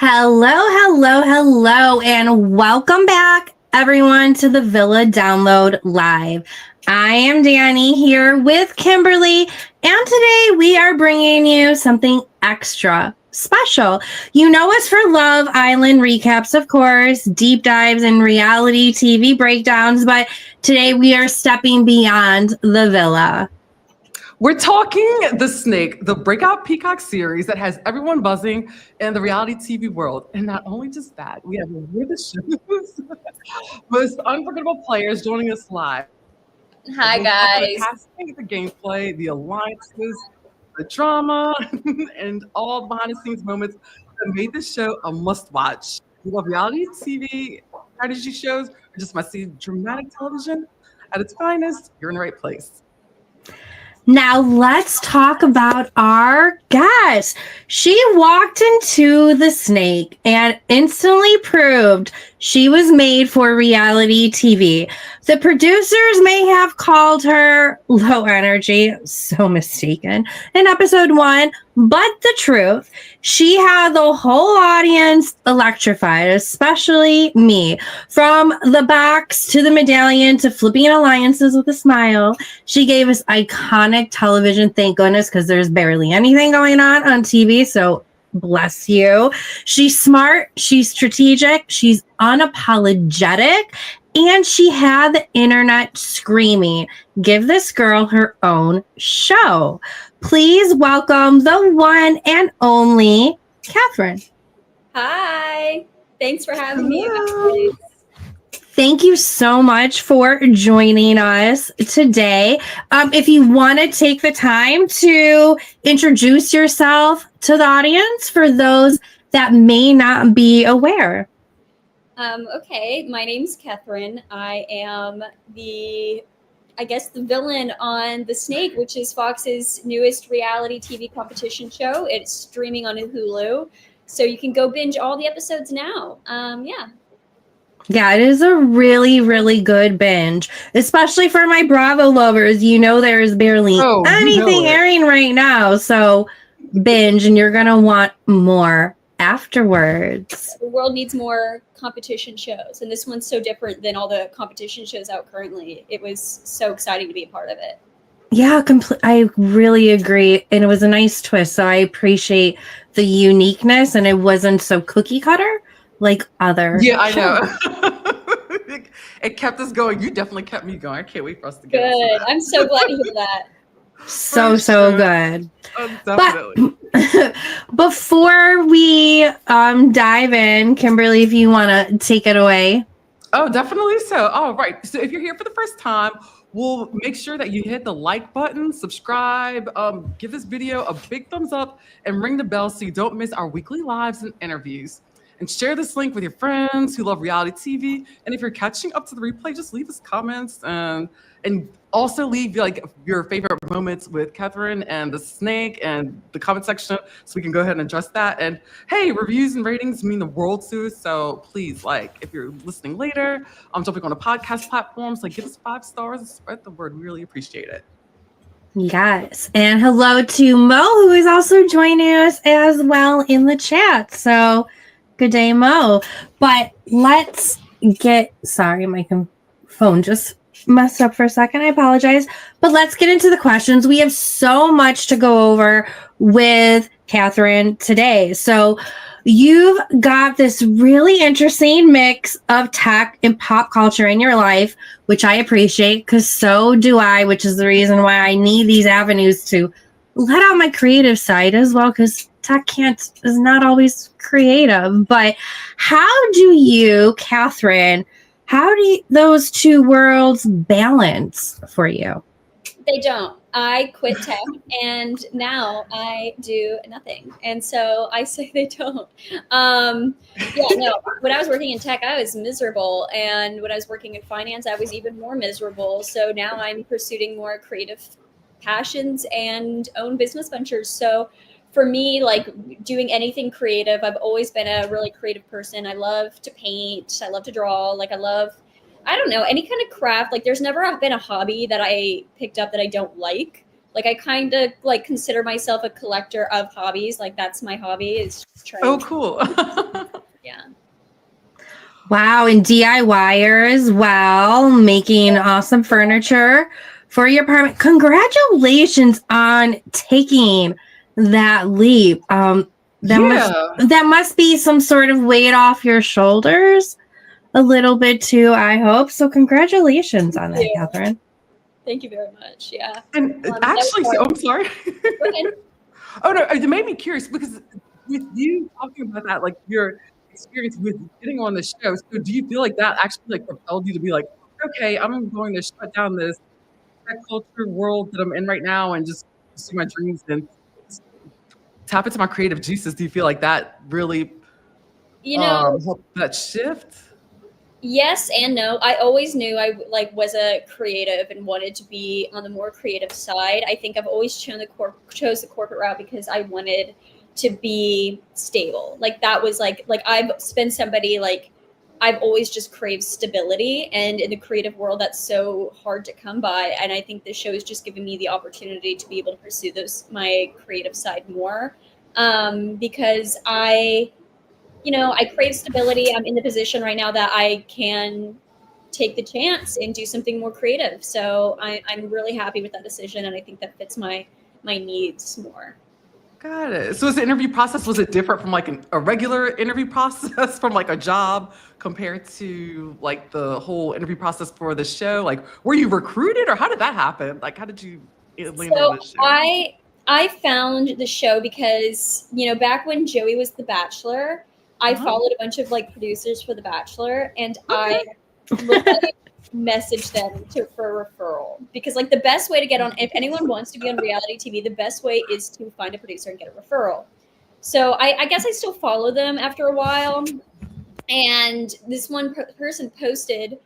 Hello, and welcome back, everyone, to the Villa Download Live. I am Dani here with Kimberly, and today we are bringing you something extra special. You know us for Love Island recaps, of course, deep dives and reality TV breakdowns, but today we are stepping beyond the villa. We're talking The Snake, the breakout Peacock series that has everyone buzzing in the reality TV world. And not only just that, we have one of the show's most unforgettable players joining us live. Hi, guys. The casting, the gameplay, the alliances, the drama, and all the behind-the-scenes moments that made this show a must-watch. We love reality TV, strategy shows, or just must-see dramatic television. At its finest, you're in the right place. Now let's talk about our guest. She walked into The Snake and instantly proved she was made for reality TV. The producers may have called her low energy, so mistaken, in episode 1, but the truth, she had the whole audience electrified, especially me. From the box to the medallion to flipping alliances with a smile, she gave us iconic television, thank goodness, because there's barely anything going on TV, so bless you. She's smart, she's strategic, she's unapologetic, and she had the internet screaming, give this girl her own show. Please welcome the one and only Kethryn. Hi. Thanks for having me, guys. Thank you so much for joining us today. If you want to take the time to introduce yourself to the audience for those that may not be aware. Okay, my name's Kethryn. I am the villain on The Snake, which is Fox's newest reality TV competition show. It's streaming on Hulu, so you can go binge all the episodes now. Yeah, it is a really, really good binge, especially for my Bravo lovers. You know, there is barely anything airing right now, so binge, and you're going to want more afterwards. The world needs more competition shows, and this one's so different than all the competition shows out currently. It was so exciting to be a part of it. Yeah, I really agree, and it was a nice twist, so I appreciate the uniqueness, and it wasn't so cookie cutter like other shows. I know. It kept us going. You definitely kept me going. I can't wait for us to get good. I'm so glad to hear that. So good. Definitely. But before we dive in, Kimberly, if you want to take it away. Oh, definitely so. All right. So if you're here for the first time, we'll make sure that you hit the like button, subscribe, give this video a big thumbs up, and ring the bell so you don't miss our weekly lives and interviews. And share this link with your friends who love reality TV. And if you're catching up to the replay, just leave us comments and also leave your favorite moments with Kethryn and The Snake and the comment section so we can go ahead and address that. And hey, reviews and ratings mean the world to us. So please, if you're listening later, I'm jumping on a podcast platform, so give us 5 stars and spread the word. We really appreciate it. Yes. And hello to Mo, who is also joining us as well in the chat. So good day, Mo. But let's sorry, my phone just messed up for a second. I apologize. But let's get into the questions. We have so much to go over with Kethryn today. So you've got this really interesting mix of tech and pop culture in your life, which I appreciate, because so do I, which is the reason why I need these avenues to let out my creative side as well, because tech is not always creative. But how do you, Kethryn, those two worlds balance for you? They don't. I quit tech and now I do nothing. And so I say they don't. When I was working in tech, I was miserable. And when I was working in finance, I was even more miserable. So now I'm pursuing more creative passions and own business ventures. So for me, doing anything creative, I've always been a really creative person. I love to paint. I love to draw. I don't know, any kind of craft. There's never been a hobby that I picked up that I don't like. Like I kind of like consider myself a collector of hobbies. Like that's my hobby is trying. Oh, cool. Yeah. Wow, and DIYer as well, making awesome furniture for your apartment. Congratulations on taking that leap. That must be some sort of weight off your shoulders a little bit too, I hope. So congratulations on that, Kethryn. Thank you very much. Yeah. And actually, I'm sorry. Oh no, it made me curious because with you talking about that, like your experience with getting on the show, so do you feel like that actually like propelled you to be like, okay, I'm going to shut down this tech culture world that I'm in right now and just pursue my dreams and tap into my creative juices? Do you feel like that really helped that shift? Yes and no. I always knew I like was a creative and wanted to be on the more creative side. I think I've always chose the corporate route because I wanted to be stable. Like that was like I've been somebody like I've always just craved stability, and in the creative world that's so hard to come by. And I think this show is just giving me the opportunity to be able to pursue my creative side more, because I crave stability. I'm in the position right now that I can take the chance and do something more creative. So I'm really happy with that decision, and I think that fits my needs more. Got it. So was the interview process, was it different from like a regular interview process from like a job compared to like the whole interview process for the show? Like, were you recruited or how did that happen? Like, how did you land on this show? I found the show because, back when Joey was The Bachelor, I followed a bunch of like producers for The Bachelor, and I messaged them for a referral, because like the best way to get on, if anyone wants to be on reality TV, the best way is to find a producer and get a referral. So I guess I still follow them after a while, and this one person posted,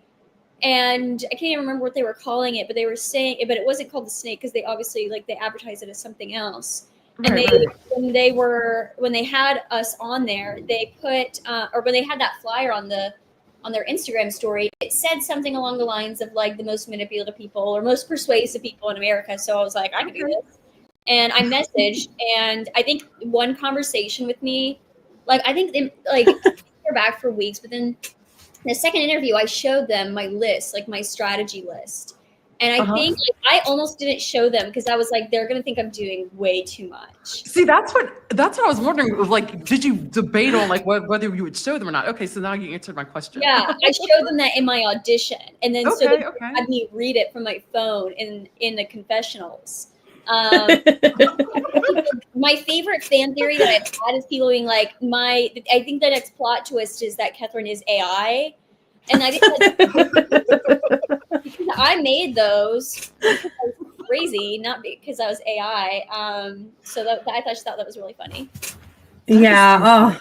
and I can't even remember what they were calling it, but they were saying, but it wasn't called The Snake because they obviously like they advertised it as something else. And when they had us on there, they put or when they had that flyer on their Instagram story, it said something along the lines of like the most manipulative people or most persuasive people in America. So I was like, I can do this. And I messaged, and I think one conversation with me, like I think they they're back for weeks, but then the second interview I showed them my list, like my strategy list. And I think like, I almost didn't show them because I was like, they're gonna think I'm doing way too much. See, that's what I was wondering. Like, did you debate on like whether you would show them or not? Okay, so now you answered my question. Yeah, I showed them that in my audition, and then so they had me read it from my phone in the confessionals. My favorite fan theory that I've had is people being like, I think the next plot twist is that Kethryn is AI. And I think because I made those because I was crazy, not because I was AI. So I just thought that was really funny. Yeah. Oh.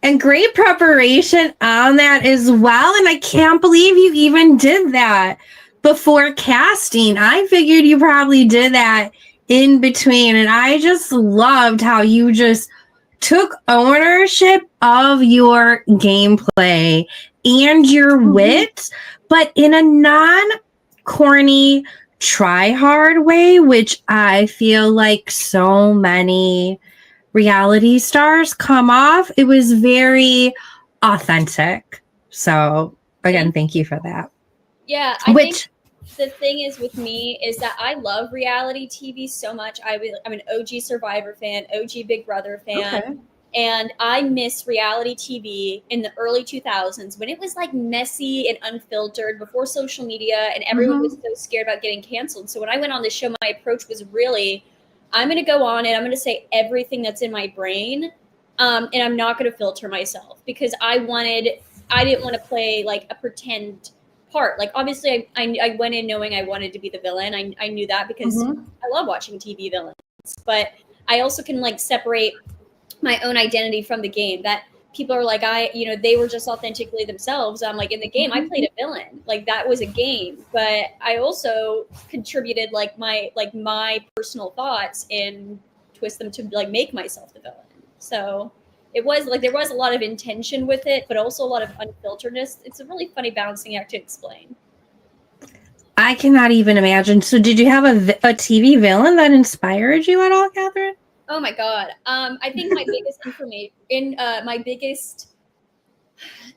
And great preparation on that as well. And I can't believe you even did that before casting. I figured you probably did that in between. And I just loved how you just took ownership of your gameplay and your wit, but in a non-corny, try-hard way, which I feel like so many reality stars come off. It was very authentic. So again, thank you for that. Yeah, I think the thing is with me is that I love reality TV so much. I'm an OG Survivor fan, OG Big Brother fan. And I miss reality TV in the early 2000s when it was like messy and unfiltered before social media, and everyone was so scared about getting canceled. So when I went on the show, my approach was really, I'm going to go on and I'm going to say everything that's in my brain. And I'm not going to filter myself because I didn't want to play like a pretend part. Like obviously I went in knowing I wanted to be the villain. I knew that because I love watching TV villains, but I also can like separate my own identity from the game, that people are like, they were just authentically themselves. I'm like, in the game, I played a villain. Like that was a game, but I also contributed like my personal thoughts and twist them to like make myself the villain. So it was like, there was a lot of intention with it, but also a lot of unfilteredness. It's a really funny balancing act to explain. I cannot even imagine. So did you have a TV villain that inspired you at all, Kethryn? Oh my God. I think my biggest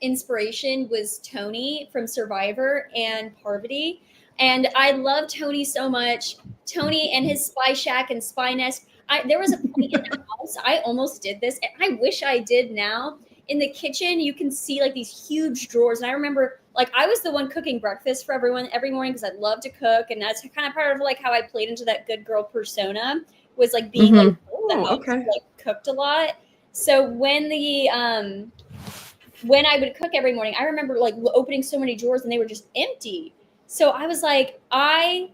inspiration was Tony from Survivor and Parvati. And I love Tony so much. Tony and his spy shack and spy nest. There was a point in the house, I almost did this, and I wish I did now. In the kitchen, you can see like these huge drawers. And I remember like I was the one cooking breakfast for everyone every morning because I love to cook. And that's kind of part of like how I played into that good girl persona, was like being like the house, like cooked a lot. So when I would cook every morning, I remember like opening so many drawers and they were just empty. So I was like, I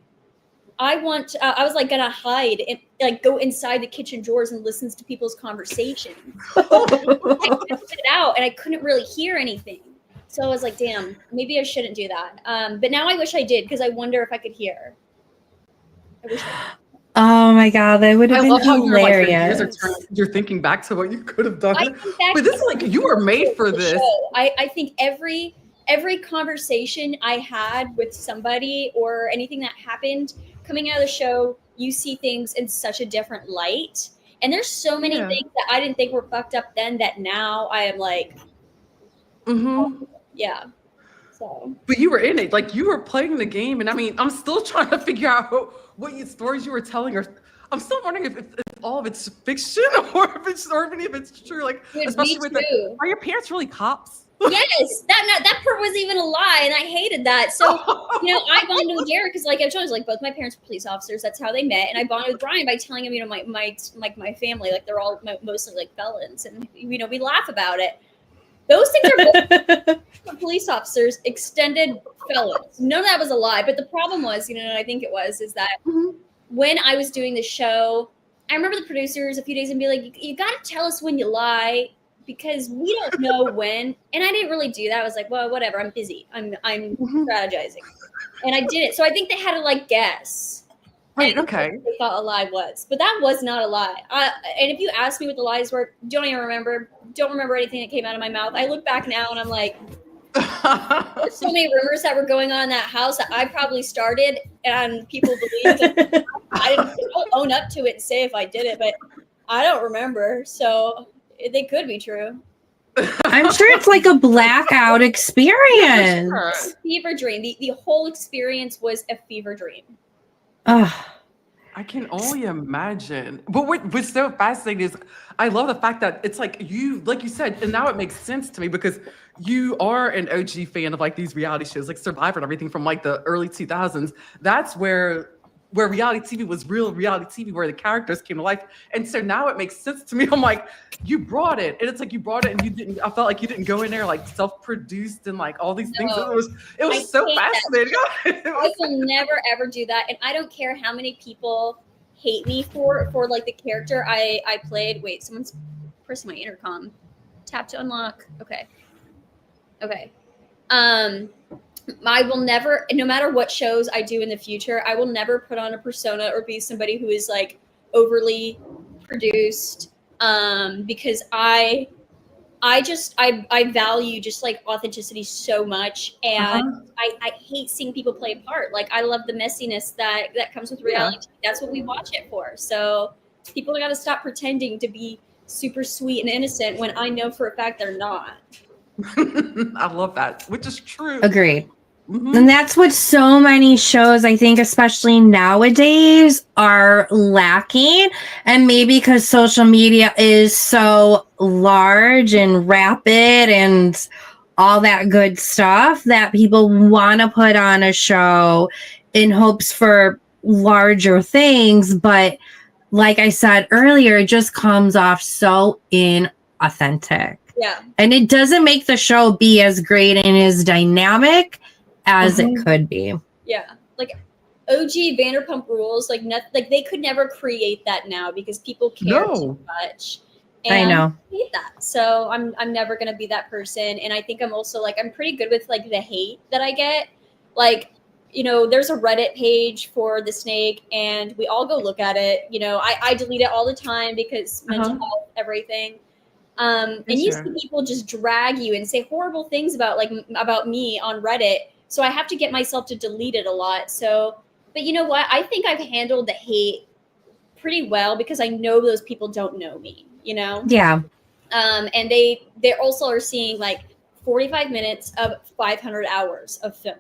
was like gonna hide and like go inside the kitchen drawers and listen to people's conversations. I put it out and I couldn't really hear anything. So I was like, damn, maybe I shouldn't do that. But now I wish I did, because I wonder if I could hear. I wish I did. Oh my God, that would have been hilarious. You're thinking back to what you could have done. But this is like, you were made for this. I think every conversation I had with somebody or anything that happened coming out of the show, you see things in such a different light. And there's so many things that I didn't think were fucked up then that now I am like, yeah. So. But you were in it, like you were playing the game, and I mean, I'm still trying to figure out what stories you were telling, or I'm still wondering if all of it's fiction or if it's true. Like, especially with are your parents really cops? Yes, that part wasn't even a lie, and I hated that. So, I bonded with Garrett because, like I told you, like both my parents were police officers. That's how they met, and I bonded with Brian by telling him, my family, like they're all mostly like felons, and we laugh about it. Those things are both police officers, extended felons. None of that was a lie, but the problem was, and I think it was, is that when I was doing the show, I remember the producers a few days and be like, you got to tell us when you lie, because we don't know when. And I didn't really do that. I was like, well, whatever. I'm busy. I'm strategizing. And I did it. So I think they had to like guess. Right. Okay. They thought a lie was, but that was not a lie. And if you ask me what the lies were, don't remember anything that came out of my mouth. I look back now and I'm like, there's so many rumors that were going on in that house that I probably started, and people believe it. I'll own up to it and say if I did it, but I don't remember. So they could be true. I'm sure it's like a blackout experience. Yeah, sure. Fever dream. The whole experience was a fever dream. I can only imagine. But what's so fascinating is I love the fact that it's like you said, and now it makes sense to me because you are an OG fan of like these reality shows, like Survivor and everything from like the early 2000s. That's where reality TV was real reality TV, where the characters came to life. And so now it makes sense to me. I'm like, you brought it. And it's like you brought it and I felt like you didn't go in there like self-produced and like all these things. It was so fascinating. I will never ever do that. And I don't care how many people hate me for like the character I played. Wait, someone's pressing my intercom. Tap to unlock. Okay. I will never, no matter what shows I do in the future, I will never put on a persona or be somebody who is like overly produced, because I value just like authenticity so much, and I hate seeing people play a part. Like I love the messiness that comes with reality. Yeah. That's what we watch it for. So people got to stop pretending to be super sweet and innocent when I know for a fact they're not. I love that, which is true. Agreed. And that's what so many shows, I think, especially nowadays, are lacking. And maybe because social media is so large and rapid and all that good stuff, that people want to put on a show in hopes for larger things. But like I said earlier, it just comes off so inauthentic. Yeah. And it doesn't make the show be as great and as dynamic as it could be. Yeah. Like OG Vanderpump Rules, like they could never create that now because people care too much. And I know. I hate that. So I'm never gonna be that person. And I think I'm also like I'm pretty good with like the hate that I get. Like, there's a Reddit page for the snake and we all go look at it. I delete it all the time because mental health, everything. And you see people just drag you and say horrible things about me on Reddit So I have to get myself to delete it a lot. So, but you know what? I think I've handled the hate pretty well because I know those people don't know me, you know? Yeah. And they also are seeing like 45 minutes of 500 hours of film.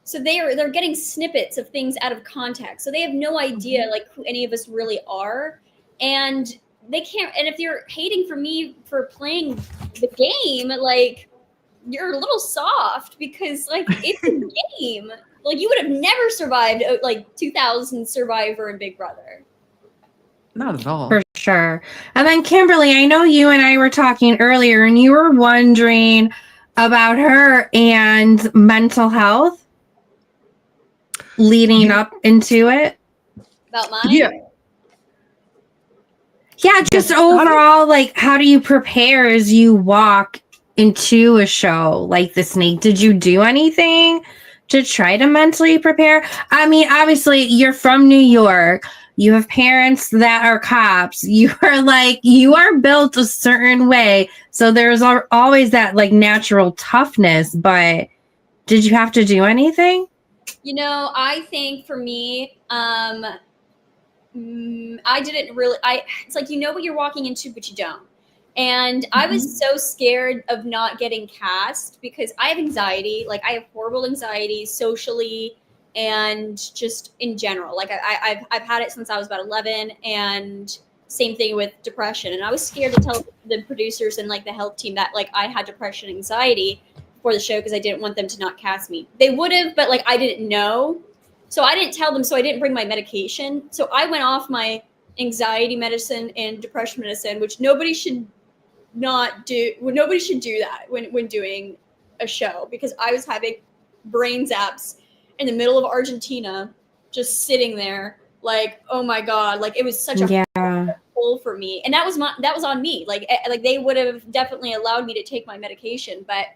So they're getting snippets of things out of context. So they have no idea like who any of us really are. And they can't, and if you're hating for me for playing the game, like you're a little soft because like it's a game. Like you would have never survived like 2000 Survivor and Big Brother. Not at all. For sure. And then Kimberly, I know you and I were talking earlier and you were wondering about her and mental health leading up into it. About mine? Yeah. Yeah, just overall, like, how do you prepare as you walk into a show like The Snake? Did you do anything to try to mentally prepare? I mean, obviously, you're from New York. You have parents that are cops. You are built a certain way. So there's always that, like, natural toughness. But did you have to do anything? You know, I think for me, I didn't really. It's like you know what you're walking into, but you don't. And I was so scared of not getting cast because I have anxiety. Like I have horrible anxiety socially and just in general. Like I've had it since I was about 11, and same thing with depression. And I was scared to tell the producers and like the health team that like I had depression, and anxiety for the show because I didn't want them to not cast me. They would have, but like I didn't know. So I didn't tell them, so I didn't bring my medication. So I went off my anxiety medicine and depression medicine, which nobody should not do. Nobody should do that when doing a show, because I was having brain zaps in the middle of Argentina, just sitting there like, oh my God, like it was such a pull for me. And that was on me. Like they would have definitely allowed me to take my medication. But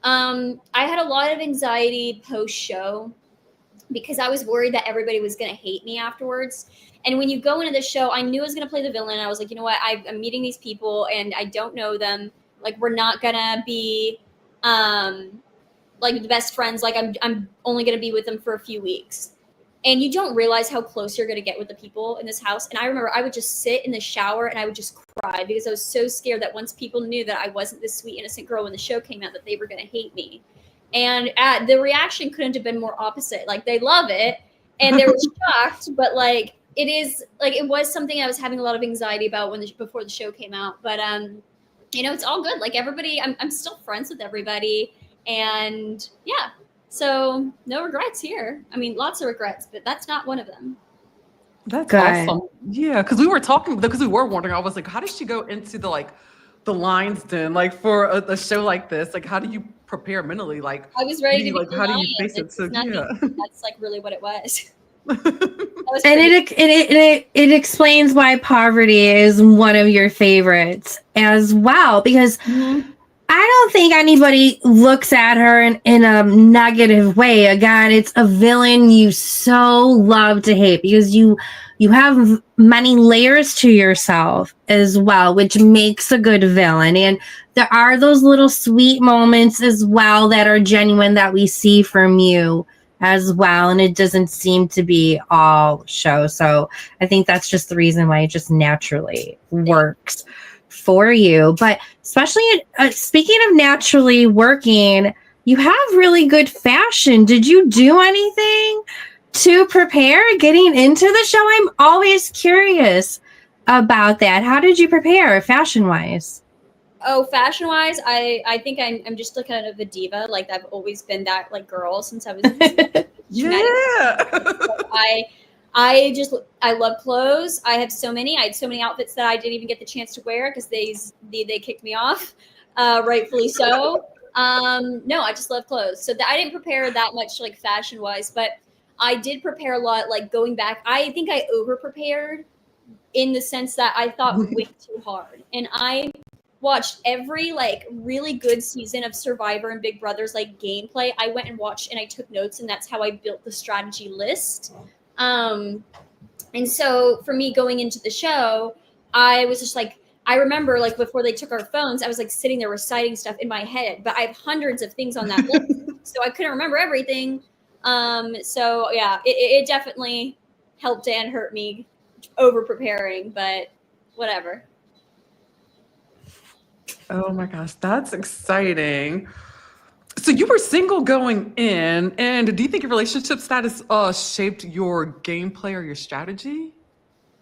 I had a lot of anxiety post-show, because I was worried that everybody was going to hate me afterwards. And when you go into the show, I knew I was going to play the villain. I was like, you know what? I'm meeting these people and I don't know them. Like, we're not going to be like the best friends. Like I'm only going to be with them for a few weeks. And you don't realize how close you're going to get with the people in this house. And I remember I would just sit in the shower and I would just cry because I was so scared that once people knew that I wasn't this sweet, innocent girl when the show came out, that they were going to hate me. And the reaction couldn't have been more opposite. Like they love it and they were shocked, but like it was something I was having a lot of anxiety about before the show came out. But you know, it's all good. Like everybody, I'm still friends with everybody, and yeah. So no regrets here. I mean, lots of regrets, but that's not one of them. That's awesome. Yeah, because we were wondering. I was like, how does she go into the lines then? Like for a show like this, like how do you prepare mentally? Like I was ready to like how do you face it? So yeah, that's like really what it was. And it explains why poverty is one of your favorites as well, because I don't think anybody looks at her in a negative way. Again, it's a villain you so love to hate because you have many layers to yourself as well, which makes a good villain. And there are those little sweet moments as well that are genuine that we see from you as well. And it doesn't seem to be all show. So I think that's just the reason why it just naturally works for you. But especially speaking of naturally working, you have really good fashion. Did you do anything to prepare getting into the show? I'm always curious about that. How did you prepare fashion wise? Oh, fashion wise, I think I'm just like kind of a diva. Like I've always been that like girl since I was yeah. I love clothes. I had so many outfits that I didn't even get the chance to wear because they kicked me off, rightfully so. No, I just love clothes. So I didn't prepare that much like fashion wise, but I did prepare a lot. Like going back, I think I over prepared in the sense that I thought way too hard, and I watched every like really good season of Survivor and Big Brother's like gameplay. I went and watched and I took notes, and that's how I built the strategy list. And so for me going into the show, I was just like, I remember like before they took our phones, I was like sitting there reciting stuff in my head, but I have hundreds of things on that list. so I couldn't remember everything. So yeah, it definitely helped and hurt me over preparing, but whatever. Oh my gosh, that's exciting. So you were single going in, and do you think your relationship status shaped your gameplay or your strategy?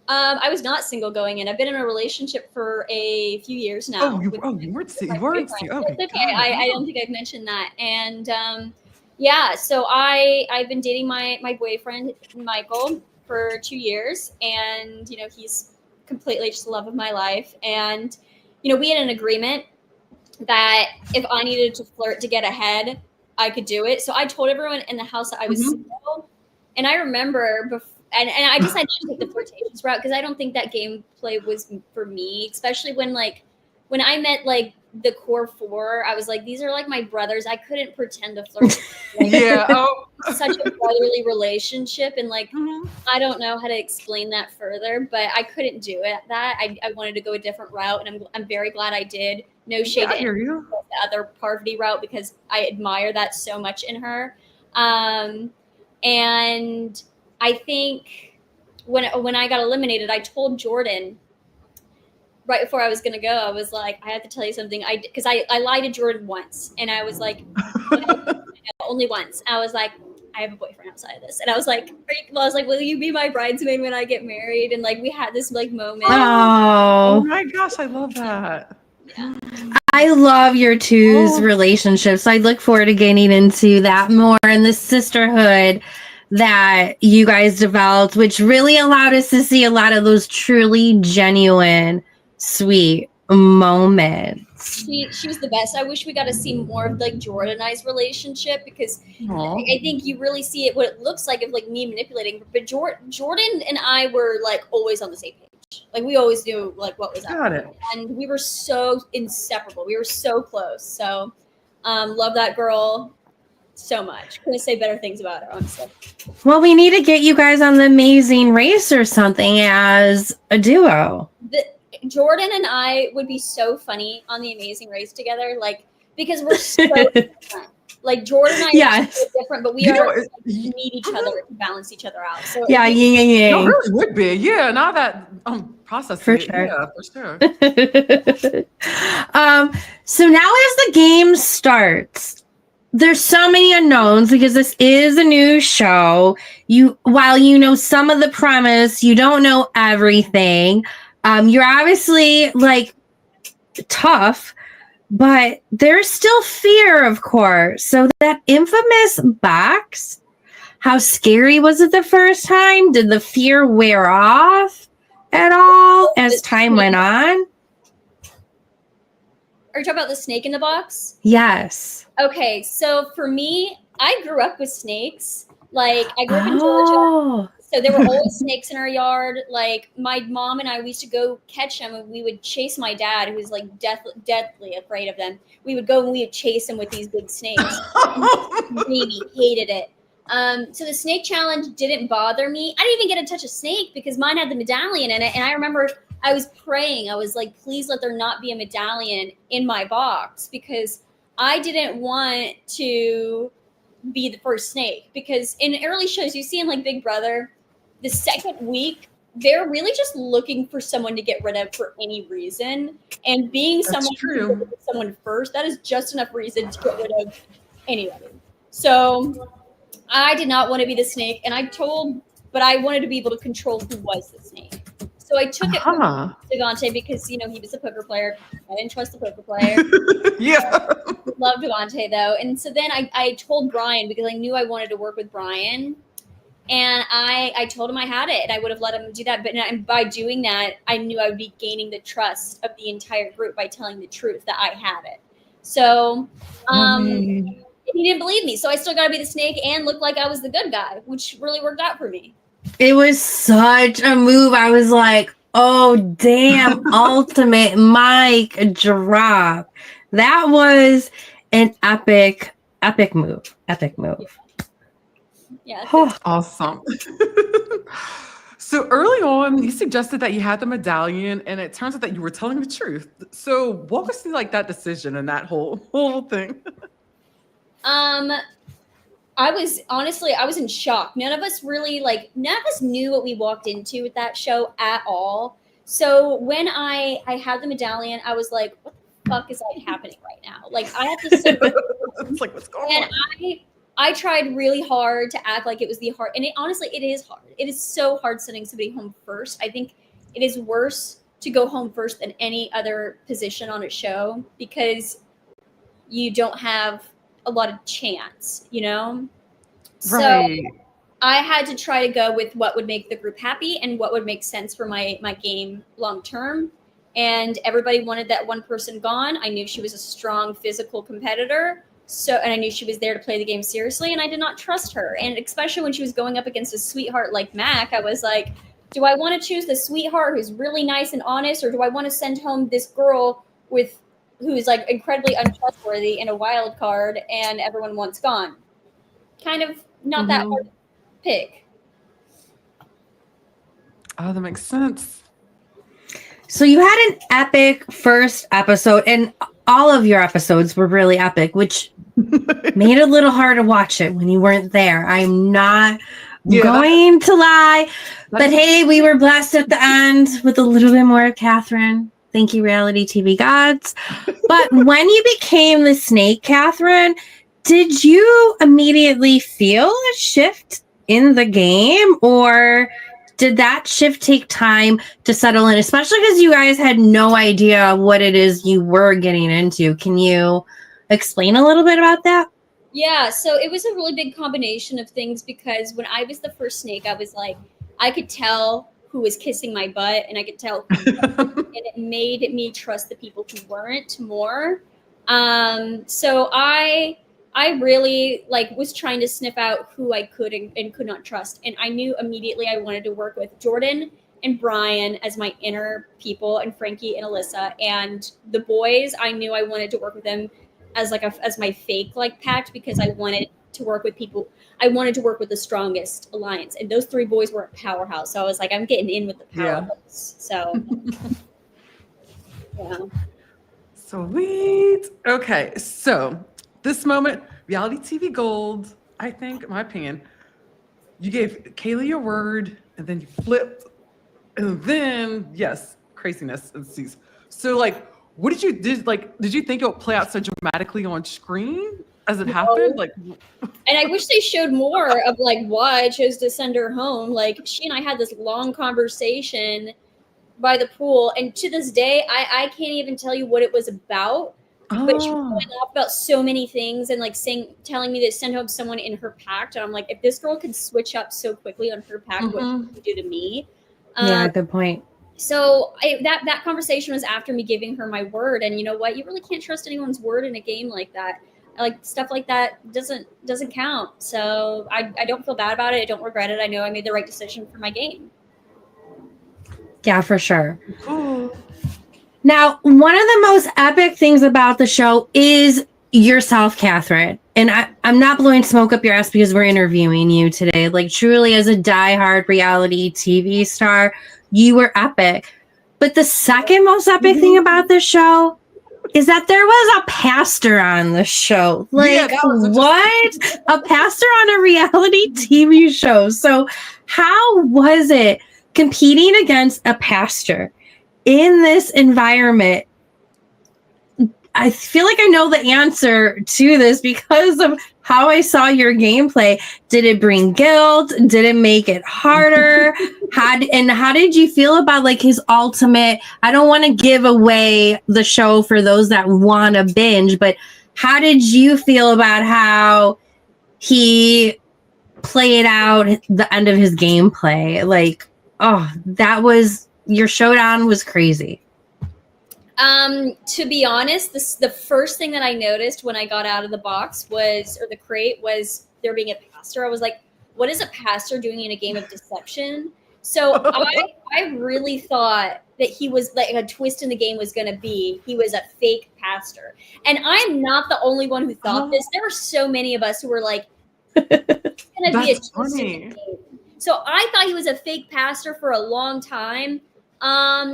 I was not single going in. I've been in a relationship for a few years now. You with weren't my you weren't boyfriend. okay, It's okay. got it. I don't think I've mentioned that. And yeah, so I've been dating my boyfriend Michael for 2 years, and he's completely just the love of my life. And we had an agreement that if I needed to flirt to get ahead, I could do it. So I told everyone in the house that I was single. And I remember and I decided to take the flirtatious route because I don't think that gameplay was for me, especially when I met like the core four. I was like, these are like my brothers. I couldn't pretend to flirt. Yeah. Oh. Such a brotherly relationship, and Mhm. I don't know how to explain that further, but I couldn't do it. I wanted to go a different route, and I'm very glad I did. No shade Yeah, I to hear you. the other Parvati route because I admire that so much in her. And I think when I got eliminated, I told Jordan right before I was gonna go, I was like, I have to tell you something. Because I lied to Jordan once, and I was like, only once. I was like, I have a boyfriend outside of this, and I was like, will you be my bridesmaid when I get married? And like we had this like moment. Oh Oh, my gosh, I love that. Yeah. I love your two's relationships. I look forward to getting into that more and the sisterhood that you guys developed, which really allowed us to see a lot of those truly genuine, sweet moments. She's the best. I wish we got to see more of like Jordan and I's relationship because Aw. I think you really see it what it looks like of like me manipulating. But Jordan and I were like always on the same page. Like we always knew like what was up. Got it. And we were so inseparable. We were so close. So love that girl so much. Couldn't say better things about her, honestly. Well, we need to get you guys on the Amazing Race or something as a duo. Jordan and I would be so funny on the Amazing Race together, like because we're so different. Like Jordan and I are so different, but we need each other to balance each other out. So yeah. No, it really would be. Yeah, now that processing For it, sure. yeah, for sure. So now as the game starts, there's so many unknowns because this is a new show. While you know some of the premise, you don't know everything. You're obviously like tough, but there's still fear, of course. So that infamous box, how scary was it the first time? Did the fear wear off at all as time went on? Are you talking about the snake in the box? Yes. Okay, so for me, I grew up with snakes. Like I grew up in Georgia. So there were always snakes in our yard. Like my mom and I, we used to go catch them, and we would chase my dad, who was like deathly afraid of them. We would go and we would chase him with these big snakes. Baby hated it. So the snake challenge didn't bother me. I didn't even get to touch a snake because mine had the medallion in it. And I remember I was praying. I was like, please let there not be a medallion in my box because I didn't want to be the first snake. Because in early shows, you see in like Big Brother, the second week, they're really just looking for someone to get rid of for any reason. And being someone first, that is just enough reason to get rid of anybody. So I did not want to be the snake, and but I wanted to be able to control who was the snake. So I took it from Devontae because, he was a poker player. I didn't trust the poker player. Yeah. Loved Devontae, though. And so then I told Brian because I knew I wanted to work with Brian. And I told him I had it, and I would have let him do that. But by doing that, I knew I would be gaining the trust of the entire group by telling the truth that I had it. So he didn't believe me. So I still got to be the snake and look like I was the good guy, which really worked out for me. It was such a move. I was like, oh, damn, ultimate mic drop. That was an epic move. Epic move. Yeah. Awesome. So early on, you suggested that you had the medallion, and it turns out that you were telling the truth. So walk us through like that decision and that whole thing. I was in shock. None of us knew what we walked into with that show at all. So when I had the medallion, I was like, what the fuck is like happening right now? Like I have to sit It's like, what's going on? and I tried really hard to act like it was the hard, and honestly, it is hard. It is so hard sending somebody home first. I think it is worse to go home first than any other position on a show because you don't have a lot of chance, you know? Right. So I had to try to go with what would make the group happy and what would make sense for my game long term. And everybody wanted that one person gone. I knew she was a strong physical competitor. And I knew she was there to play the game seriously, and I did not trust her. And especially when she was going up against a sweetheart like Mac, I was like, do I want to choose the sweetheart who's really nice and honest, or do I want to send home this girl who's like incredibly untrustworthy in a wild card and everyone wants gone? Kind of not that hard to pick. Oh, that makes sense. So you had an epic first episode, and all of your episodes were really epic, which made it a little hard to watch it when you weren't there. I'm not going to lie. But hey, we were blessed at the end with a little bit more of Kethryn. Thank you, reality TV gods. But when you became the snake, Kethryn, did you immediately feel a shift in the game, or did that shift take time to settle in, especially because you guys had no idea what it is you were getting into? Can you explain a little bit about that? Yeah, so it was a really big combination of things because when I was the first snake, I was like, I could tell who was kissing my butt and I could tell and it made me trust the people who weren't more. So I really was trying to sniff out who I could and could not trust. And I knew immediately I wanted to work with Jordan and Brian as my inner people, and Frankie and Alyssa. And the boys, I knew I wanted to work with them as as my fake pact, because I wanted to work with people. I wanted to work with the strongest alliance. And those three boys were a powerhouse. So I was like, I'm getting in with the powerhouse. So yeah. Sweet. Okay, so this moment, reality TV gold, I think, in my opinion, you gave Kaylee your word, and then you flipped, and then, yes, craziness ensues. So, what did you did you think it would play out so dramatically on screen as it happened? And I wish they showed more of why I chose to send her home. She and I had this long conversation by the pool, and to this day, I can't even tell you what it was about. But she was going off about so many things and telling me to send home someone in her pact. And I'm like, if this girl could switch up so quickly on her pact, what would she do to me? Yeah, good point. So that conversation was after me giving her my word. And you know what? You really can't trust anyone's word in a game like that. Stuff like that doesn't count. So I don't feel bad about it. I don't regret it. I know I made the right decision for my game. Yeah, for sure. Ooh. Now, one of the most epic things about the show is yourself, Kethryn. And I'm not blowing smoke up your ass because we're interviewing you today. Truly, as a diehard reality TV star, you were epic. But the second most epic thing about this show is that there was a pastor on the show. What? A pastor on a reality TV show. So how was it competing against a pastor in this environment? I feel like I know the answer to this because of how I saw your gameplay. Did it bring guilt? Did it make it harder? How did you feel about his ultimate? I don't want to give away the show for those that want to binge, but how did you feel about how he played out the end of his gameplay? Your showdown was crazy. To be honest, the first thing that I noticed when I got out of the box or the crate was there being a pastor. I was like, what is a pastor doing in a game of deception? So I really thought that he was a twist in the game was going to be he was a fake pastor. And I'm not the only one who thought this. There were so many of us who were like, it's going to be a twist in the game. So I thought he was a fake pastor for a long time.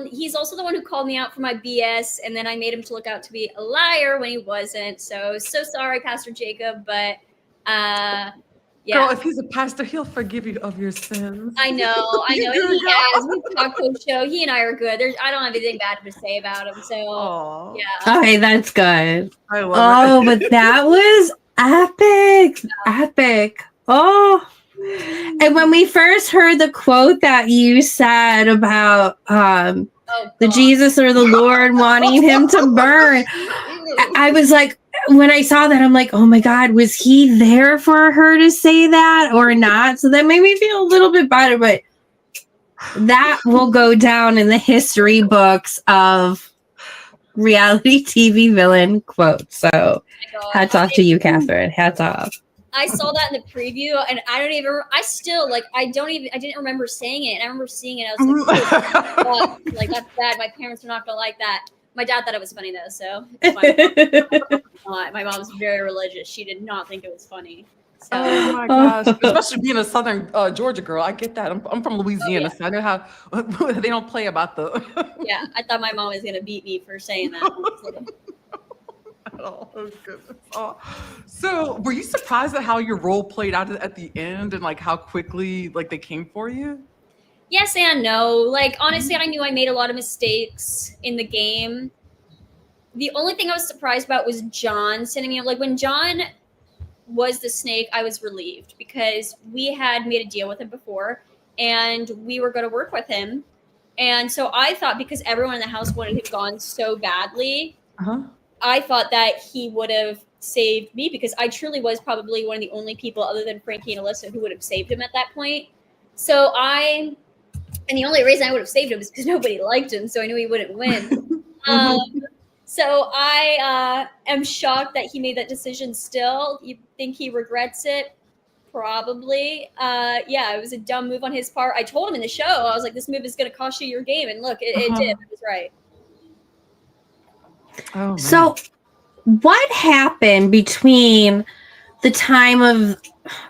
He's also the one who called me out for my BS, and then I made him to look out to be a liar when he wasn't. So sorry, Pastor Jacob, but Yeah. Girl, if he's a pastor, he'll forgive you of your sins. I know. You're And good, he girl. has. We talked to show. He and I are good. I don't have anything bad to say about him. So Aw, yeah. Okay, that's good. I love Oh, it. but that was epic. Epic. Oh. And when we first heard the quote that you said about Oh the God. Jesus or the Lord wanting him to burn, I was like, when I saw that, I'm like, oh my God, was he there for her to say that or not? So that made me feel a little bit better, but that will go down in the history books of reality TV villain quotes. So God. hats off to you, Kethryn. Hats off. I saw that in the preview, and I don't even. I still like. I didn't remember saying it, and I remember seeing it. I was like, oh, like that's bad. My parents are not gonna like that. My dad thought it was funny though, so it's fine. My mom's very religious. She did not think it was funny. So Oh my gosh! Especially being a Southern Georgia girl, I get that. I'm from Louisiana, yeah. so I know how they don't play about the. yeah, I thought my mom was gonna beat me for saying that. Oh, goodness. Oh. So, were you surprised at how your role played out at the end, and like how quickly like they came for you? Yes and no. Like honestly, I knew I made a lot of mistakes in the game. The only thing I was surprised about was John sending me up. Like when John was the snake, I was relieved because we had made a deal with him before and we were going to work with him. And so I thought because everyone in the house wanted him gone so badly, I thought that he would have saved me because I truly was probably one of the only people other than Frankie and Alyssa who would have saved him at that point. And the only reason I would have saved him is because nobody liked him, so I knew he wouldn't win. So I am shocked that he made that decision still. You think he regrets it? Probably. Yeah, it was a dumb move on his part. I told him in the show, I was like, this move is going to cost you your game. And look, it did. I was right. Oh, man. So, what happened between the time of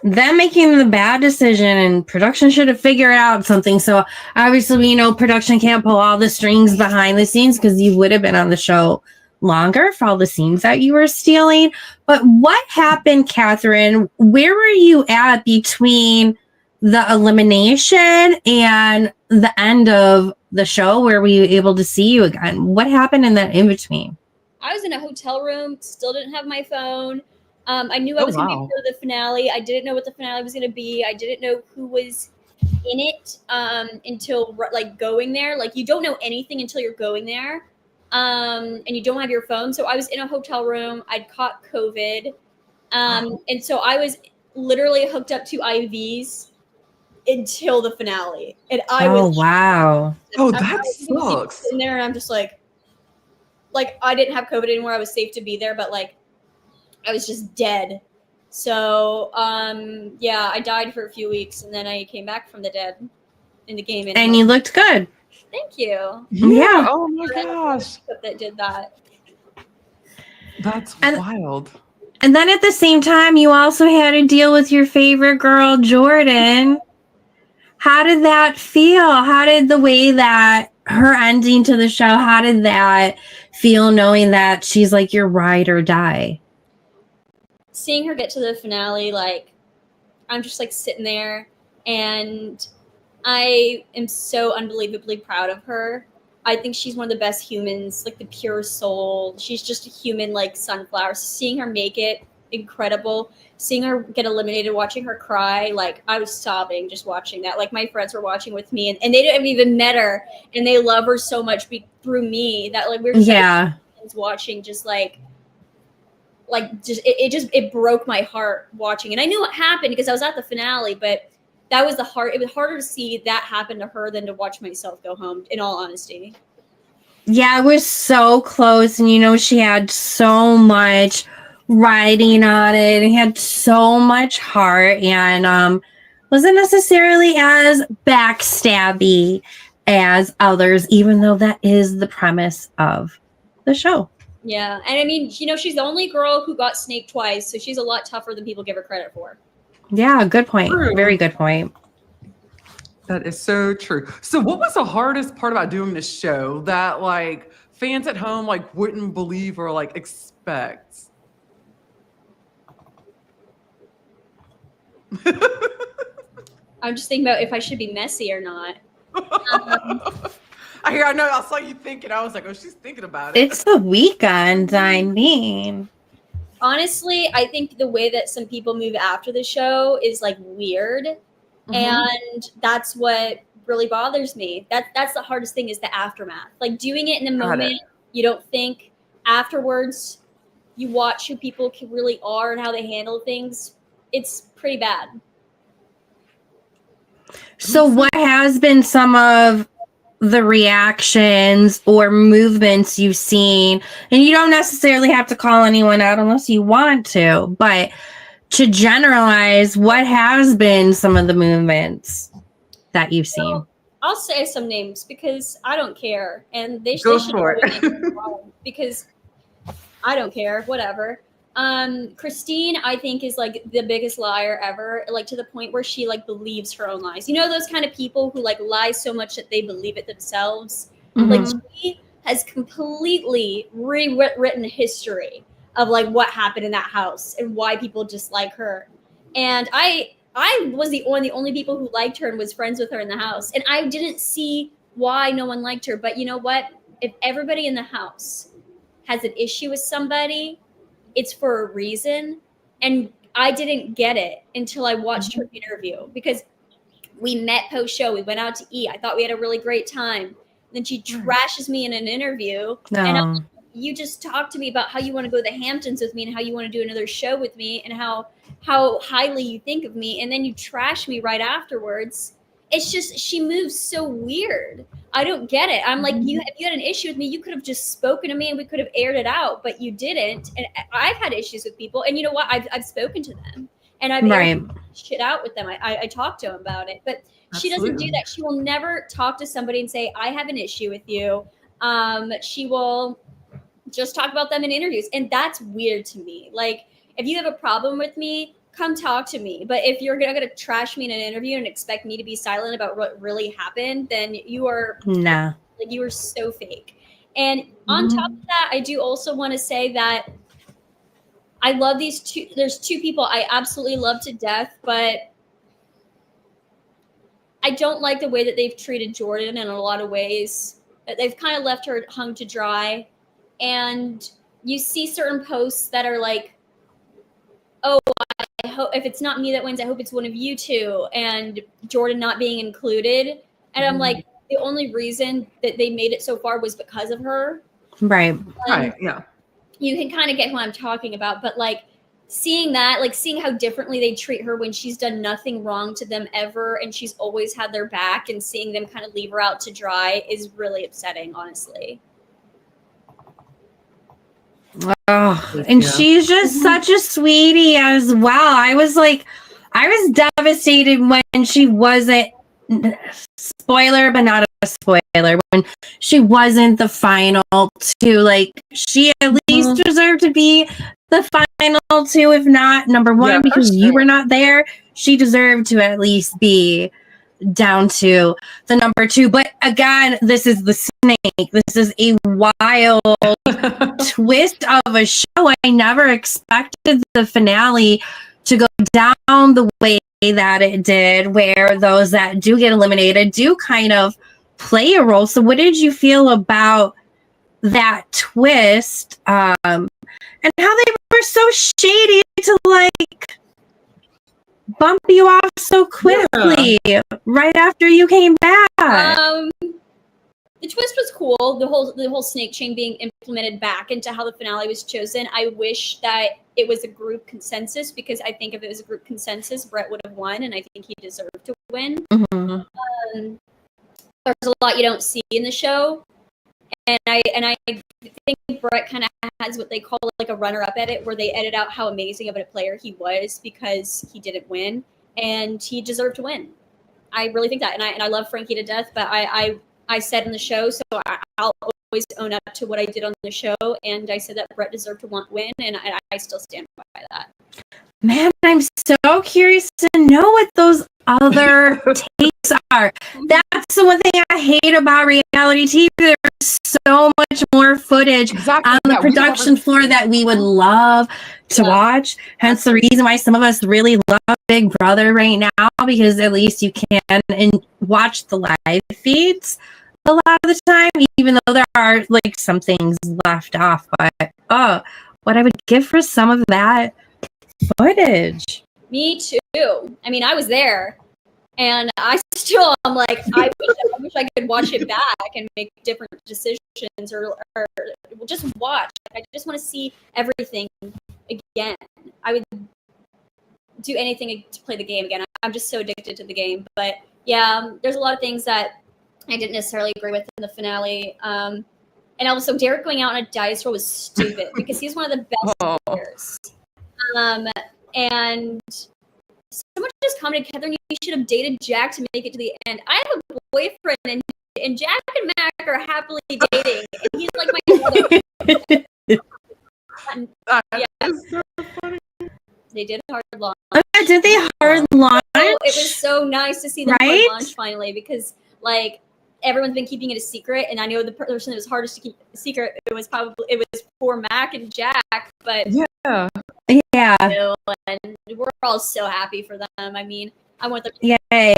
them making the bad decision and production should have figured out something? So, obviously, we know production can't pull all the strings behind the scenes because you would have been on the show longer for all the scenes that you were stealing. But what happened, Kethryn? Where were you at between the elimination and the end of the show? Where were you able to see you again? What happened in that in between? I was in a hotel room, still didn't have my phone. I knew I was going to be part of the finale. I didn't know what the finale was going to be. I didn't know who was in it until like going there. Like you don't know anything until you're going there, and you don't have your phone. So I was in a hotel room. I'd caught COVID, and so I was literally hooked up to IVs until the finale. And I was wow. Oh, that sucks. in there, and I'm just like I didn't have COVID anymore. I was safe to be there, but like I was just dead. So yeah, I died for a few weeks, and then I came back from the dead in the game. And you looked good. Thank you. Yeah. Oh my gosh. That did that. That's wild. And then at the same time, you also had to deal with your favorite girl, Jordan. How did that feel? How did the way that her ending to the show, how did that feel knowing that she's like your ride or die? Seeing her get to the finale, like I'm just like sitting there, and I am so unbelievably proud of her. I think she's one of the best humans, like the pure soul. She's just a human like sunflower. So seeing her make it, incredible. Seeing her get eliminated, watching her cry, like I was sobbing just watching that. Like my friends were watching with me, and they didn't even met her, and they love her so much through me that like we're just watching, just like it broke my heart watching. And I knew what happened because I was at the finale, but that was it was harder to see that happen to her than to watch myself go home, in all honesty. Yeah, it was so close. And, she had so much writing on it and had so much heart and wasn't necessarily as backstabby as others, even though that is the premise of the show. Yeah. And I mean, she's the only girl who got snaked twice, so she's a lot tougher than people give her credit for. Yeah, good point. True. Very good point. That is so true. So what was the hardest part about doing this show that like fans at home like wouldn't believe or like expect? I'm just thinking about if I should be messy or not. I know. I saw you thinking. I was like, oh, she's thinking about it. It's the weekend. I mean, honestly, I think the way that some people move after the show is like weird, and that's what really bothers me. That's the hardest thing is the aftermath. Like doing it in the moment, you don't think. Afterwards, you watch who people really are and how they handle things. It's pretty bad. so what has been some of the reactions or movements you've seen? And you don't necessarily have to call anyone out unless you want to, but to generalize, what has been some of the movements that you've seen? Well, I'll say some names because I don't care, and they Go should for it. because I don't care. Whatever. Christine, I think, is like the biggest liar ever. Like to the point where she like believes her own lies. You know those kind of people who like lie so much that they believe it themselves. Like she has completely rewritten history of like what happened in that house and why people dislike her. And I was the only people who liked her and was friends with her in the house. And I didn't see why no one liked her. But you know what? If everybody in the house has an issue with somebody, it's for a reason. And I didn't get it until I watched her interview because we met post show. We went out to eat. I thought we had a really great time. And then she trashes me in an interview. No. And you just talked to me about how you want to go to the Hamptons with me and how you want to do another show with me and how highly you think of me. And then you trash me right afterwards. It's just, she moves so weird. I don't get it. I'm like, if you had an issue with me, you could have just spoken to me and we could have aired it out, but you didn't. And I've had issues with people, and you know what? I've spoken to them, and I've aired shit out with them. I talked to them about it, but she doesn't do that. She will never talk to somebody and say, I have an issue with you. She will just talk about them in interviews, and that's weird to me. Like, if you have a problem with me, come talk to me. But if you're gonna trash me in an interview and expect me to be silent about what really happened, then you are like, you are so fake. And on top of that, I do also want to say that I love these two. There's two people I absolutely love to death, but I don't like the way that they've treated Jordan in a lot of ways. They've kind of left her hung to dry. And you see certain posts that are like, oh, I hope if it's not me that wins, I hope it's one of you two, and Jordan not being included. And I'm like, the only reason that they made it so far was because of her. Right. Yeah. You can kind of get who I'm talking about, but like seeing that, like seeing how differently they treat her when she's done nothing wrong to them ever, and she's always had their back, and seeing them kind of leave her out to dry is really upsetting, honestly. Oh, and she's just such a sweetie as well. I was devastated when she wasn't, spoiler, but not a spoiler, when she wasn't the final two. Like, she at least deserved to be the final two, if not number one, because you were not there. She deserved to at least be down to the number two. But again, this is the snake. This is a wild twist of a show. I never expected the finale to go down the way that it did, where those that do get eliminated do kind of play a role. So what did you feel about that twist, and how they were so shady to like bump you off so quickly right after you came back? The twist was cool. The whole snake chain being implemented back into how the finale was chosen. I wish that it was a group consensus, because I think if it was a group consensus, Brett would have won, and I think he deserved to win. There's a lot you don't see in the show, and I think Brett kind of has what they call like a runner-up edit, where they edit out how amazing of a player he was because he didn't win, and he deserved to win. I really think that, and I love Frankie to death, but I said in the show, so I'll always own up to what I did on the show, and I said that Brett deserved to win, and I still stand by that. Man, I'm so curious to know what those other takes are. That's the one thing I hate about reality TV. There's so much more footage on the production floor that we would love to watch. Hence the reason why some of us really love Big Brother right now, because at least you can watch the live feeds a lot of the time, even though there are like some things left off. But what I would give for some of that footage. Me too. I mean, I was there, and I'm like, I wish I could watch it back and make different decisions, or just watch. I just want to see everything again. I would do anything to play the game again. I'm just so addicted to the game. But yeah, there's a lot of things that I didn't necessarily agree with in the finale. And also, Derek going out on a dice roll was stupid because he's one of the best players. And someone just commented, Kethryn, you should have dated Jack to make it to the end. I have a boyfriend, and Jack and Mac are happily dating, and he's like my So funny. They did hard launch. Did they hard launch? Oh, it was so nice to see them hard launch finally, because like everyone's been keeping it a secret, and I know the person that was hardest to keep a secret, it was for Mac and Jack, but yeah, you know, and we're all so happy for them. I mean, I want them. Yay!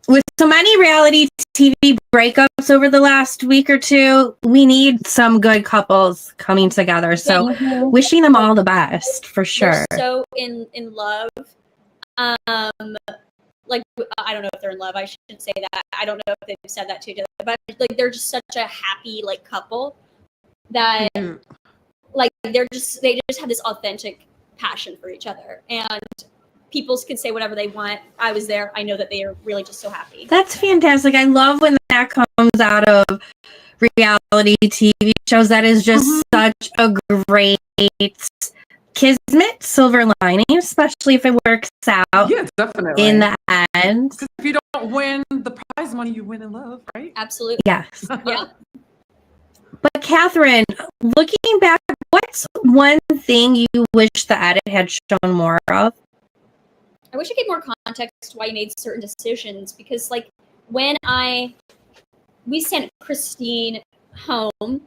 With so many reality TV breakups over the last week or two, we need some good couples coming together. So, wishing them all the best for sure. They're so in love. Like, I don't know if they're in love. I shouldn't say that. I don't know if they've said that to each other, but like they're just such a happy like couple that like they just have this authentic passion for each other, and people can say whatever they want. I was there. I know that they are really just so happy. That's fantastic. I love when that comes out of reality TV shows. That is just such a great kismet, silver lining, especially if it works out. Yeah, definitely. In the end. Because if you don't win the prize money, you win in love, right? Absolutely. Yes. Yeah. But Kethryn, looking back, what's one thing you wish the edit had shown more of? I wish I gave more context to why you made certain decisions, because like when we sent Christine home,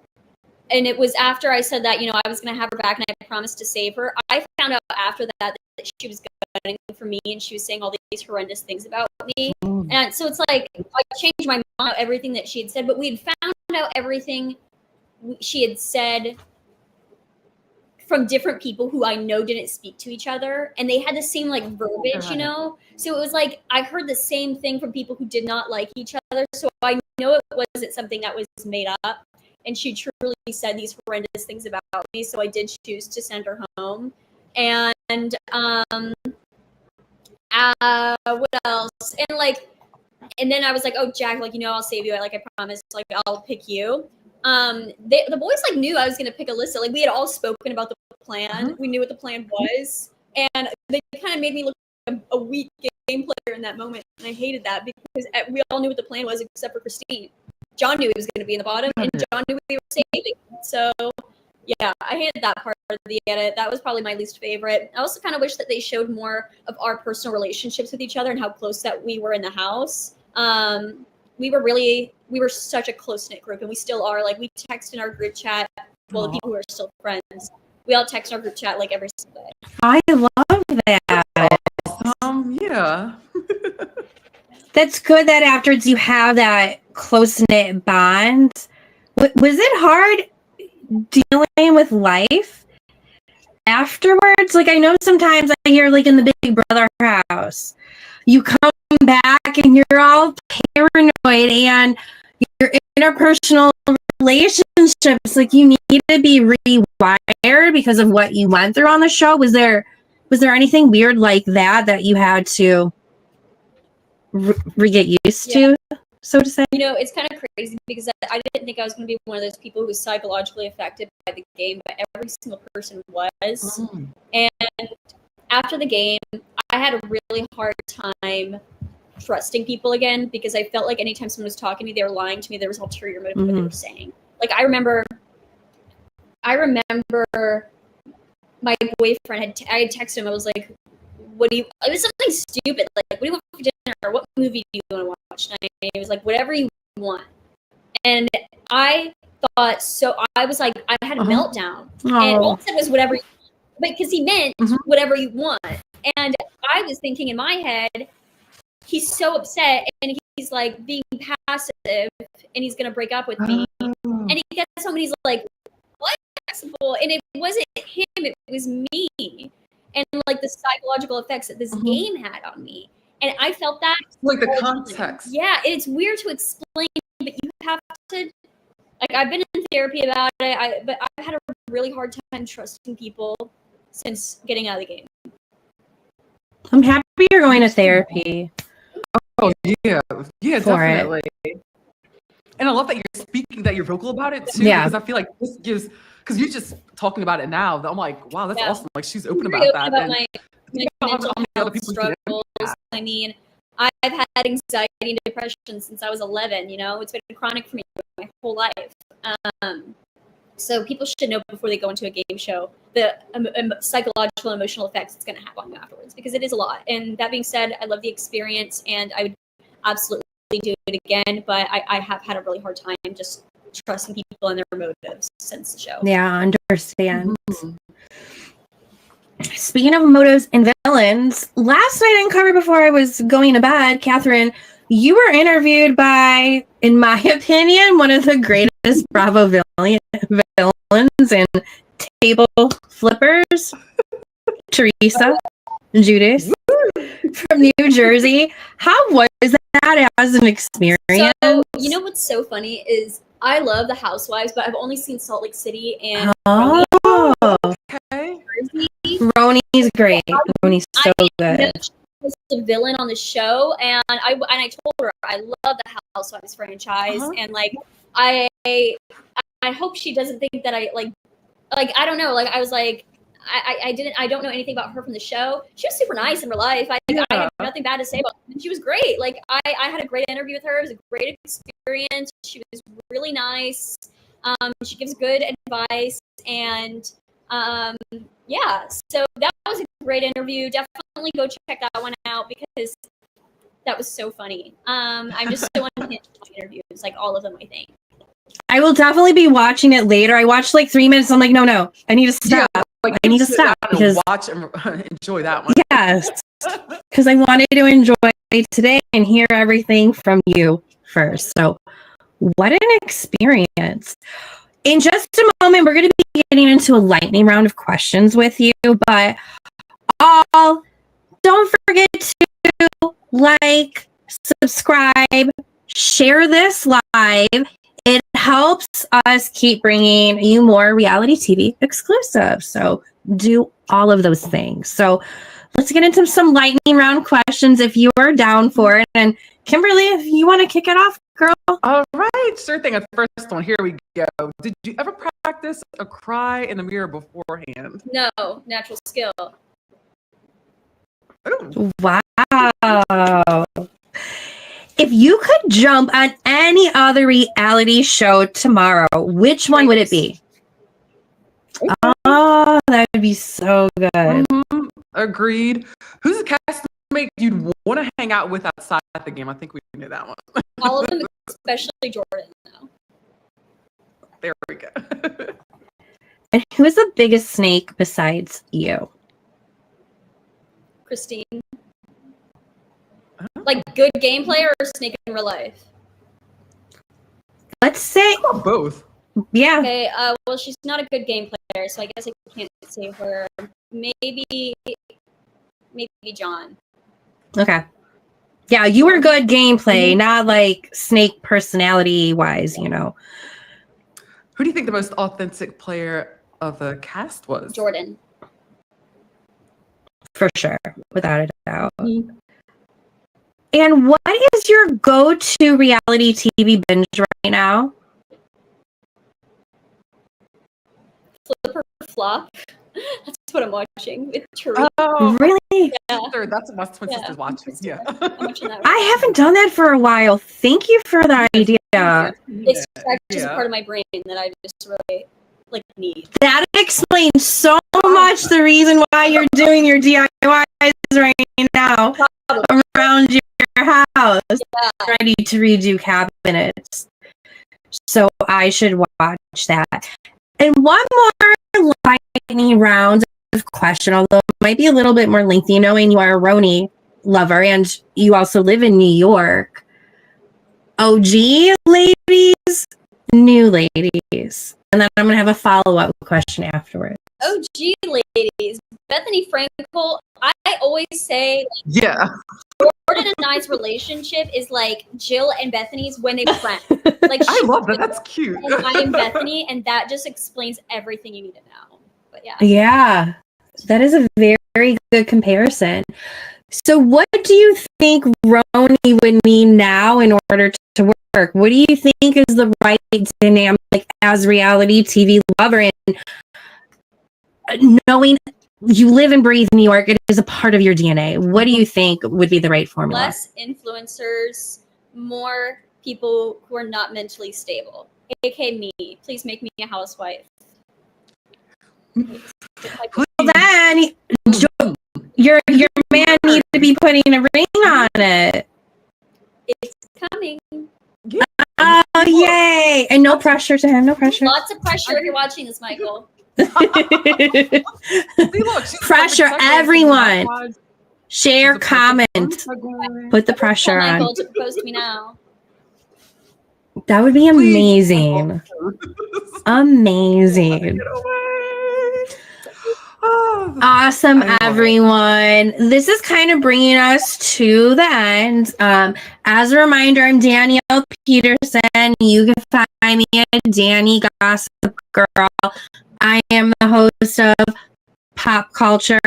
and it was after I said that, you know, I was going to have her back and I promised to save her. I found out after that she was gunning for me, and she was saying all these horrendous things about me. And so it's like, I changed my mind, everything that she had said, but we had found out everything she had said from different people who I know didn't speak to each other, and they had the same like verbiage, you know? So it was like, I heard the same thing from people who did not like each other. So I know it wasn't something that was made up. And she truly said these horrendous things about me, so I did choose to send her home. And what else? And then I was like, oh, Jack, like, you know, I'll save you. I promise, like, I'll pick you. The boys like knew I was gonna pick Alyssa. Like, we had all spoken about the plan. We knew what the plan was, and they kind of made me look like a weak game player in that moment. And I hated that because we all knew what the plan was except for Christine. John knew he was going to be in the bottom, and John knew we were saving. So, yeah, I hated that part of the edit. That was probably my least favorite. I also kind of wish that they showed more of our personal relationships with each other and how close that we were in the house. We were such a close-knit group, and we still are. Like, we text in our group chat. Well, the people who are still friends, we all text in our group chat like every single day. I love that. Yeah. That's good that afterwards you have that close-knit bond. Was it hard dealing with life afterwards? Like, I know sometimes I hear, like, in the Big Brother house, you come back and you're all paranoid, and your interpersonal relationships, like, you need to be rewired because of what you went through on the show. Was there anything weird like that you had to get used to, so to say? You know, it's kind of crazy because I didn't think I was going to be one of those people who was psychologically affected by the game, but every single person was. And after the game, I had a really hard time trusting people again, because I felt like anytime someone was talking to me, they were lying to me. There was ulterior motive in what they were saying. Like, I remember my boyfriend I had texted him. I was like, what do you, it was something stupid, like, what do you want for dinner, or what movie do you want to watch tonight? And it was like, whatever you want. And I thought, so I was like, I had a meltdown. And all I said was whatever you want, because he meant whatever you want. And I was thinking in my head, he's so upset, and he's like being passive, and he's gonna break up with me. And he gets home and he's like, what? And it wasn't him, it was me. And like the psychological effects that this game had on me. And I felt that. Like the context. Yeah, it's weird to explain, but you have to, like, I've been in therapy about it, but I've had a really hard time trusting people since getting out of the game. I'm happy you're going to therapy. Oh, yeah. Yeah, definitely. And I love that you're speaking, that you're vocal about it too. Yeah. Because I feel like this gives, because you're just talking about it now. I'm like, wow, that's awesome. Like, she's open I'm about that. About my mental health struggles. I mean, I've had anxiety and depression since I was 11. You know, it's been chronic for me my whole life. So people should know before they go into a game show the psychological and emotional effects it's going to have on you afterwards, because it is a lot. And that being said, I love the experience and I would absolutely do it again, but I have had a really hard time just trusting people and their motives since the show. Yeah, I understand. Speaking of motives and villains, last night in Cover before I was going to bed, Kethryn, you were interviewed by, in my opinion, one of the greatest Bravo villains and table flippers, Teresa Judas from New Jersey. How was that as an experience? So, you know what's so funny is I love the Housewives, but I've only seen Salt Lake City and Roni's great. Roni's so good. She was the villain on the show, and I told her I love the Housewives franchise, and like I hope she doesn't think that I like I don't know, like I was like I don't know anything about her from the show. She was super nice in real life. I had nothing bad to say about her. She was great. Like I had a great interview with her. It was a great experience. She was really nice. She gives good advice, and yeah, so that was a great interview. Definitely go check that one out because that was so funny. I'm just so unhinged with interviews, like all of them, I think. I will definitely be watching it later. I watched like 3 minutes. I'm like, no, I need to stop. Like, I need to stop because watch and enjoy that one. Yes, because I wanted to enjoy today and hear everything from you first. So, what an experience! In just a moment, we're going to be getting into a lightning round of questions with you, but don't forget to like, subscribe, share this live. It helps us keep bringing you more reality TV exclusives. So do all of those things. So let's get into some lightning round questions if you are down for it. And Kimberly, if you want to kick it off, girl. All right, sure thing. At the first one, here we go. Did you ever practice a cry in the mirror beforehand? No, natural skill. Ooh. Wow. If you could jump on any other reality show tomorrow, which one would it be? Oh, that would be so good. Agreed. Who's the castmate you'd want to hang out with outside the game? I think we knew that one. All of them, especially Jordan, though. There we go. And who is the biggest snake besides you? Christine. Like good gameplay or snake in real life? Let's say both. Yeah. Okay. Well, she's not a good game player, so I guess I can't say her. Maybe John. Okay. Yeah, you were good gameplay, not like snake personality wise, you know. Who do you think the most authentic player of the cast was? Jordan. For sure, without a doubt. And what is your go-to reality TV binge right now? Flip or Flop. That's what I'm watching with Teresa. Oh, really? Yeah. That's what my twin sister's watching. Yeah. I'm watching that right I haven't done that for a while. Thank you for the idea. It's just a part of my brain that I just really need. That explains so much much the reason why you're doing your DIYs right now around your house, ready to redo cabinets. So I should watch that. And one more lightning round of question, although it might be a little bit more lengthy, knowing you are a Roni lover and you also live in New York. OG ladies, new ladies. And then I'm going to have a follow-up question afterwards. OG ladies, Bethany Frankel, I always say, Yeah. Jordan and I's relationship is like Jill and Bethany's when they were friends. Like, I love that. That's cute. And I am Bethany, and that just explains everything you need to know. But yeah. Yeah, that is a very good comparison. So what do you think Roni would mean now in order to work? What do you think is the right dynamic as reality TV lover? And knowing you live and breathe New York, it is a part of your DNA. What do you think would be the right formula? Less influencers, more people who are not mentally stable. AK me. Please make me a housewife. Well, then your man needs to be putting a ring on it. It's coming. Yeah. Oh, yay. And no pressure to him. No pressure. Lots of pressure if you're watching this, Michael. See, look, Pressure everyone. Share, comment. Put the pressure on. Michael to propose to me now. That would be amazing. Amazing. Awesome, everyone. This is kind of bringing us to the end. As a reminder, I'm Danielle Peterson. You can find me at Danny Gossip Girl. I am the host of Pop Culture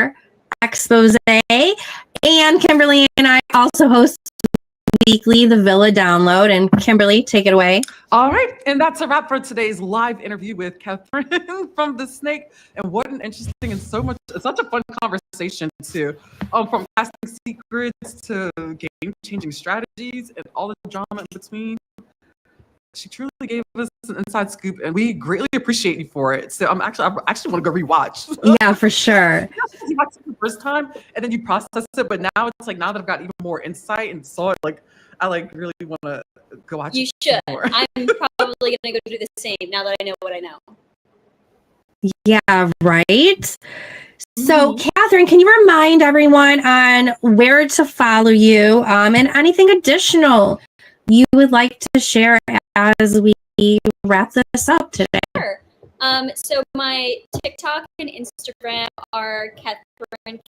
Expose, and Kimberly and I also host weekly the Villa Download. And Kimberly, take it away. All right, and that's a wrap for today's live interview with Kethryn from The Snake. And what an interesting and such a fun conversation too. From casting secrets to game-changing strategies and all the drama in between. She truly gave us an inside scoop, and we greatly appreciate you for it. So I actually want to go rewatch. Yeah, for sure. You watched it the first time, and then you process it, but now it's like now that I've got even more insight and saw it, like I really want to go watch it. You should. More. I'm probably gonna go do the same now that I know what I know. Yeah, right. So, Kethryn, can you remind everyone on where to follow you and anything additional you would like to share as we wrap this up today? Sure. So my TikTok and Instagram are Kethryn,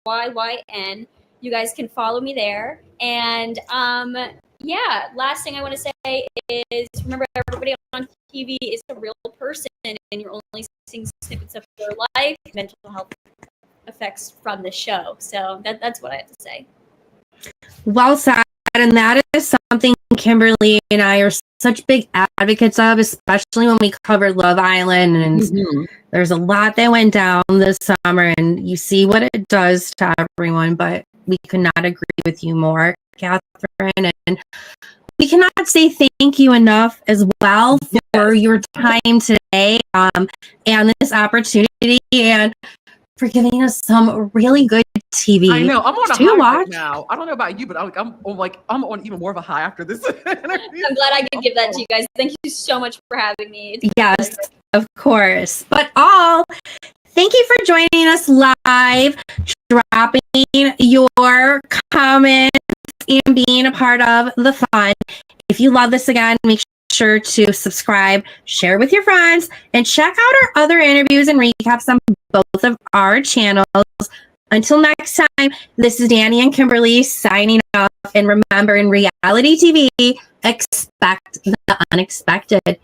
KETHRYYN. You guys can follow me there. And yeah, last thing I want to say is remember, everybody on TV is a real person, and you're only seeing snippets of their life, mental health effects from the show. So that's what I have to say. Well said, and that is something Kimberly and I are such big advocates of, especially when we covered Love Island, and there's a lot that went down this summer, and you see what it does to everyone, but we could not agree with you more, Kethryn, and we cannot say thank you enough as well for your time today and this opportunity, and for giving us some really good TV. I know. I'm on a to high watch right now. I don't know about you, but I'm on even more of a high after this interview. I'm glad I could give that to you guys. Thank you so much for having me. Yes, of course. But thank you for joining us live, dropping your comments, and being a part of the fun. If you love this, again, make sure to subscribe, share with your friends, and check out our other interviews and recaps on both of our channels. Until next time, this is Dani and Kimberly signing off. And remember, in reality TV, expect the unexpected.